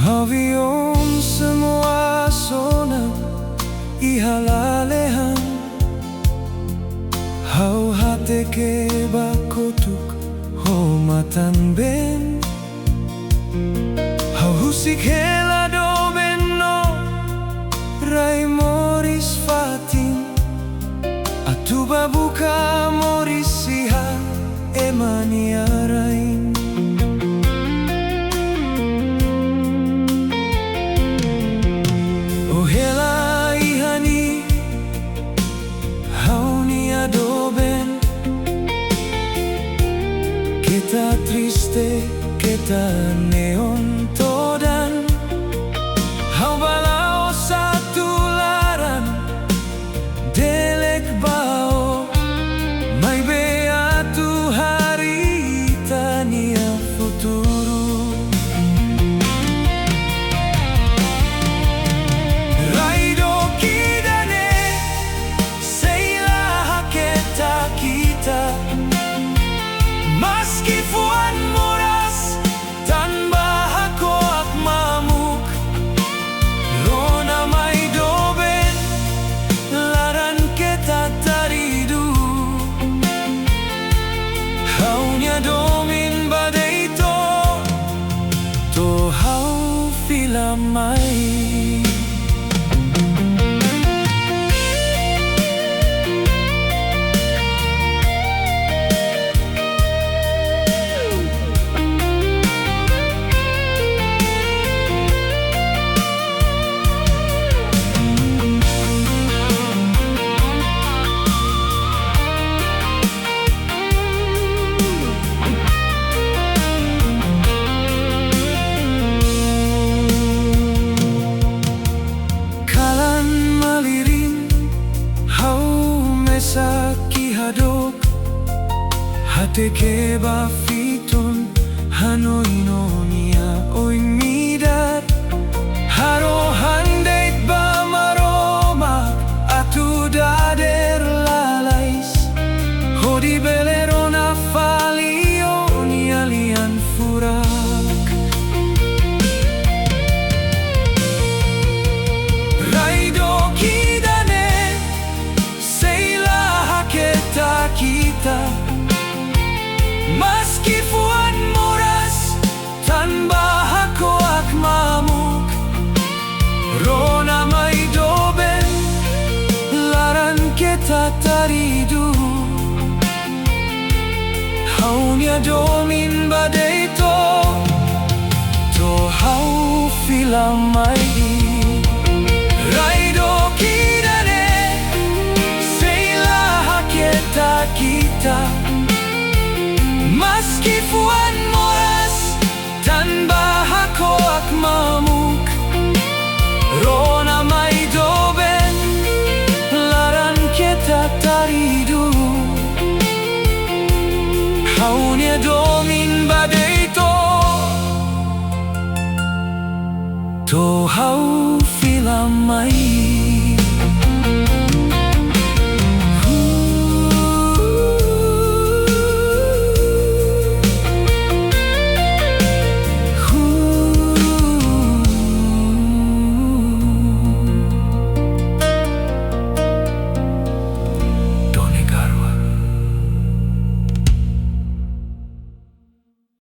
Haviom semua sona ihalalehan hau hate ke bakotuk homatan ben hau husik hela Domin Iha Rai moris fatin atuba buka moris iha emania rain Kita triste, kita neon todan hau balau satu laran delek bao mai beatu hari tania futuro Rai Do'ok idane seilah kita Meski fuan moras tanpa hakoak mamuk Rona mai doben laran kita taridu Haunya domin badai to hau filamai Saki hadok hate ke ba fiton hanoi no nia oi midar haro handait ba maroma atu dader lalais hodi belerona falio nia lian furak Rai Do'ok kita Meski fuan moras tanpa hakoak mamuk Rona mai doben laran kita taridu Haunya domin badai to hau filamai Rai Do'ok kita Meski fuan moras tanpa hakoak mamuk Rona mai doben laran kita taridu Haunya domin badai to hau filamai